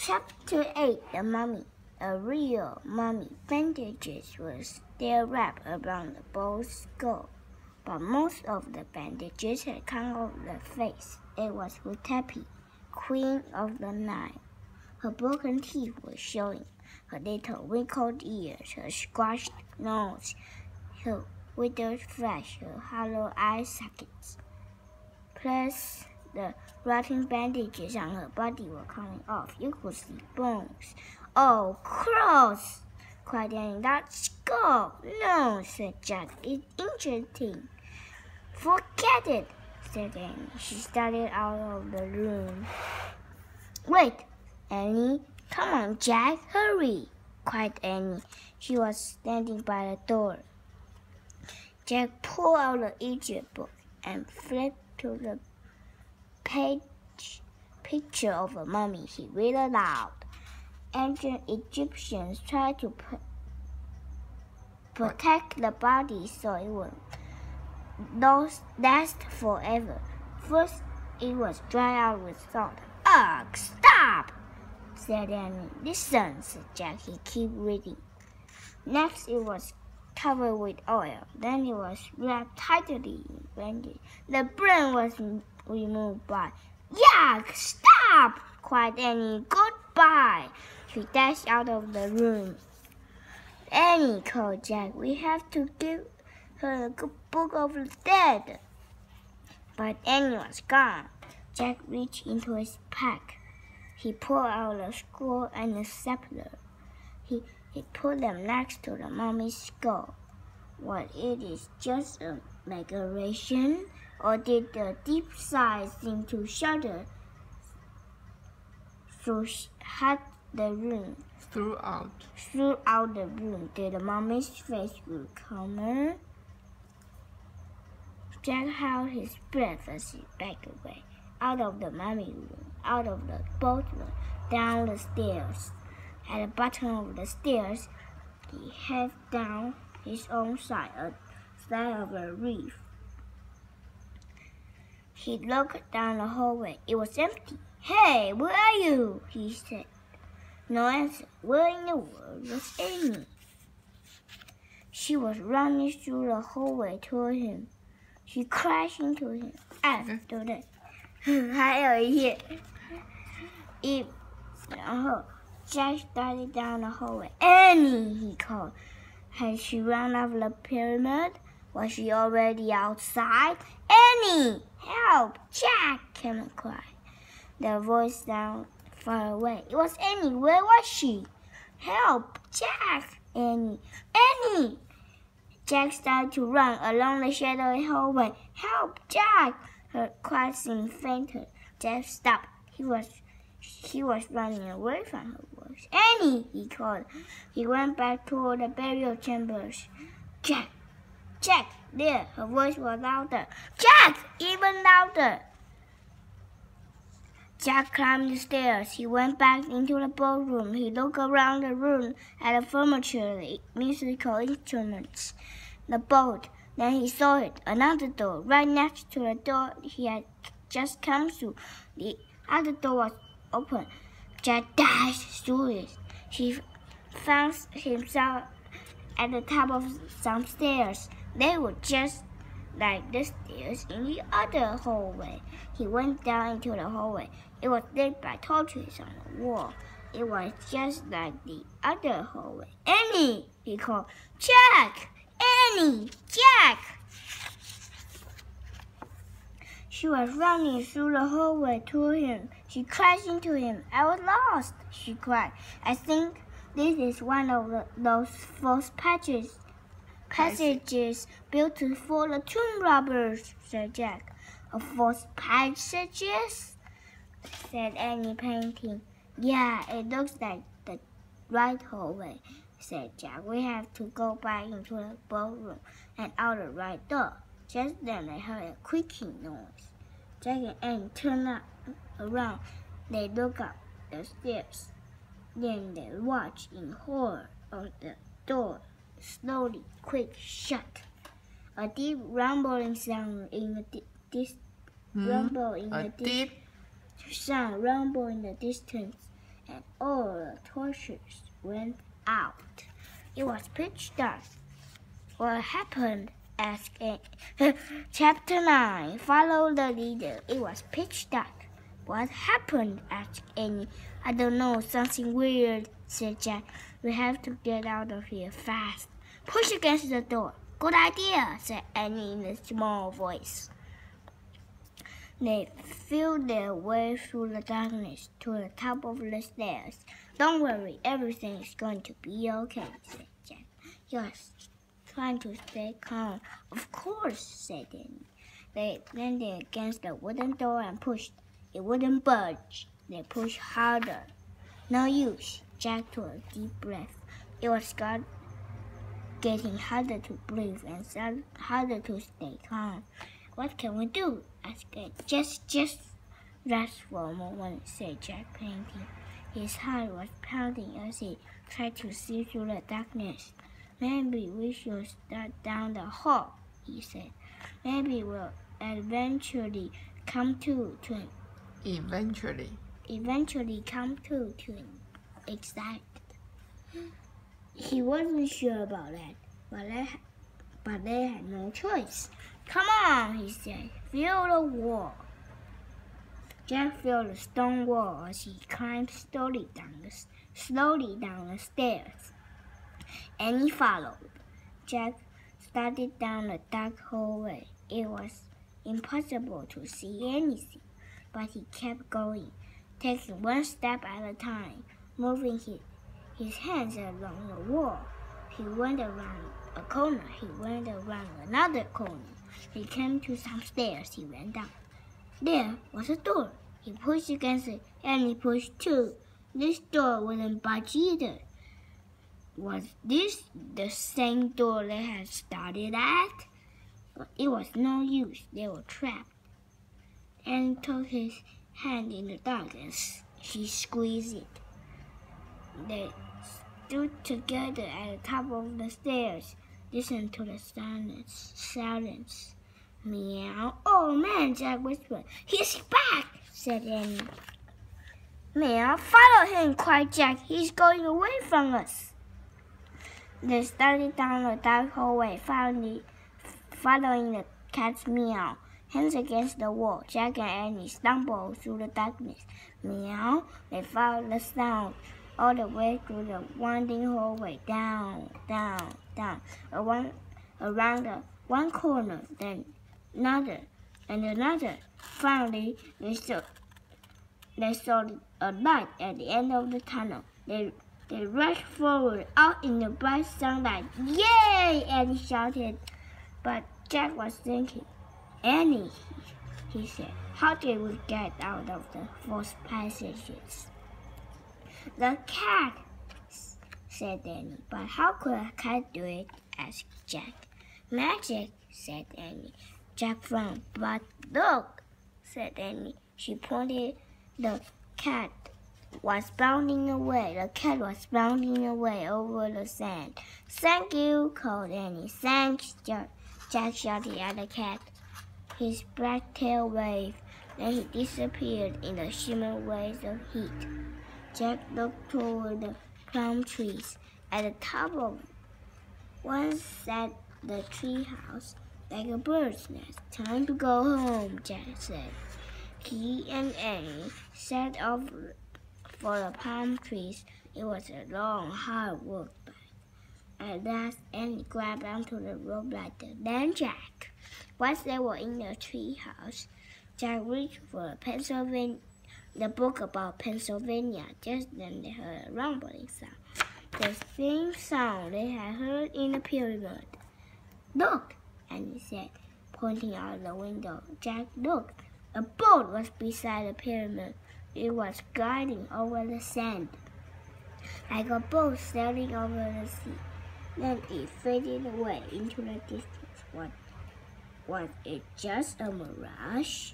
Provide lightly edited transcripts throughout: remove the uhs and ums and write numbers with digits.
Chapter 8 The Mummy. A real mummy. Bandages were still wrapped around the boy's skull, but most of the bandages had come off the face. It was Rouletabille, queen of the Nile. Her broken teeth were showing, her little wrinkled ears, her squashed nose, her withered flesh, her hollow eye sockets. Plus, the rotting bandages on her body were coming off. You could see bones. "Oh, cross!" cried Annie. "That skull!" "No," said Jack. "It's interesting." "Forget it," said Annie. She started out of the room. "Wait, Annie. Come on, Jack. Hurry!" cried Annie. She was standing by the door. Jack pulled out the Egypt book and flipped to the picture of a mummy. He read aloud. Ancient Egyptians tried to protect the body so it would last forever. First, it was dried out with salt. "Ugh, stop!" said Annie. "Listen," said Jack. He kept reading. Next, it was covered with oil. Then it was wrapped tightly in bandage. The brain was removed by. "Yuck! Stop!" cried Annie. "Goodbye!" She dashed out of the room. "Annie," called Jack, "we have to give her the Book of the Dead." But Annie was gone. Jack reached into his pack. He pulled out the scroll and the scepter. He put them next to the mummy's skull. What, it is just a decoration? Or did the deep sigh seem to shudder throughout the room? Throughout the room, did the mummy's face grow calmer? Jack held his breath as he backed away, out of the mummy room, out of the boat room, down the stairs. At the bottom of the stairs, he heaved down his own side of a reef. He looked down the hallway. It was empty. "Hey, where are you?" he said. No answer. Where in the world was Annie? She was running through the hallway toward him. She crashed into him. 对不对？还有一页。然后 Jack started down the hallway. "Annie!" he called. Had she run off the pyramid? Was she already outside? "Annie! Help! Jack!" came a cry. The voice sounded far away. It was Annie. Where was she? "Help! Jack!" "Annie! Annie!" Jack started to run along the shadowy hallway. "Help! Jack!" Her cry seemed fainter. Jack stopped. He was running away from her voice. "Annie!" he called. He went back toward the burial chambers. "Jack! Jack!" There, her voice was louder. "Jack!" Even louder. Jack climbed the stairs. He went back into the ballroom. He looked around the room at the furniture, the musical instruments, the boat. Then he saw it, another door, right next to the door he had just come through. The other door was open. Jack dashed through it. He found himself at the top of some stairs. They were just like the stairs in the other hallway. He went down into the hallway. It was lit by torches on the wall. It was just like the other hallway. "Annie!" he called. "Jack! Annie! Jack!" She was running through the hallway toward him. She crashed into him. "I was lost!" she cried. "I think this is one of those false passages built for the tomb robbers," said Jack. "False passages?" said Annie, painting. "Yeah, it looks like the right hallway," said Jack. "We have to go back into the ballroom and out the right door." Just then they heard a creaking noise. Jack and Annie turned around. They looked up the stairs. Then they watched in horror as the door slowly creaked shut. A deep rumbling sound in the distance. and all the torches went out. It was pitch dark. What happened? Asked Annie. Chapter 9. Follow the leader. It was pitch dark. What happened? Asked Annie. I don't know. Something weird, said Jack. We have to get out of here fast. Push against the door. Good idea, said Annie in a small voice. They felt their way through the darkness to the top of the stairs. Don't worry, everything is going to be okay, said Jack. You're trying to stay calm. Of course, said Annie. They leaned against the wooden door and pushed. It wouldn't budge. They pushed harder. No use. Jack took a deep breath. It was getting harder to breathe and harder to stay calm. What can we do? Asked Annie. Just rest for a moment, said Jack, panting. His heart was pounding as he tried to see through the darkness. Maybe we should start down the hall, he said. Maybe we'll eventually come to an come to an exact. He wasn't sure about that, but they had no choice. Come on, he said. Feel the wall. Jack felt the stone wall as he climbed slowly down the stairs. Annie followed. Jack started down the dark hallway. It was impossible to see anything, but he kept going, taking one step at a time, moving his hands along the wall. He went around a corner. He went around another corner. He came to some stairs. He went down. There was a door. He pushed against it, and he pushed too. This door wouldn't budge either. Was this the same door they had started at? But it was no use. They were trapped. Annie took his hand in the dark and she squeezed it. They stood together at the top of the stairs, listened to the silence. Meow. Oh man, Jack whispered. He's back, said Annie. Meow. Follow him, cried Jack. He's going away from us. They started down the dark hallway, following the cat's meow. Hands against the wall, Jack and Annie stumbled through the darkness. Meow. They followed the sound all the way through the winding hallway, down, around one corner, then another, and another. Finally, they saw a light at the end of the tunnel. They rushed forward out in the bright sunlight. Yay! Annie shouted. But Jack was thinking. Annie, he said, how did we get out of the false passages? The cat, said Annie. But how could a cat do it? Asked Jack. Magic, said Annie. Jack frowned. But look, said Annie. She pointed. The cat was bounding away. The cat was bounding away over the sand. Thank you, called Annie. Thanks, Jack shouted at the cat. His black tail waved. Then he disappeared in the shimmering waves of heat. Jack looked toward the plum trees. At the top of one sat the tree house, like a bird's nest. Time to go home, Jack said. He and Annie set off for the palm trees. It was a long, hard walk back. At last, Annie grabbed onto the rope ladder. Then Jack. Once they were in the tree house, Jack reached for the book about Pennsylvania. Just then they heard a rumbling sound. The same sound they had heard in the pyramid. Look, Annie said, pointing out the window. Jack looked. A boat was beside the pyramid. It was gliding over the sand, like a boat sailing over the sea. Then it faded away into the distance. Was it just a mirage?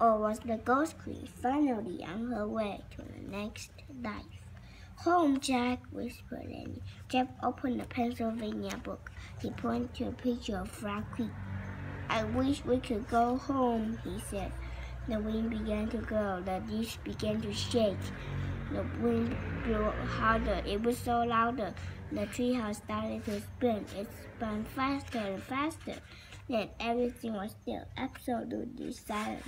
Or was the Ghost Queen finally on her way to the next life? Home, Jack, whispered Annie. Jack opened the Pennsylvania book. He pointed to a picture of Frog Creek. I wish we could go home, he said. The wind began to grow. The leaves began to shake. The wind blew harder. It was so louder. The treehouse started to spin. It spun faster and faster. Then everything was still absolutely silent.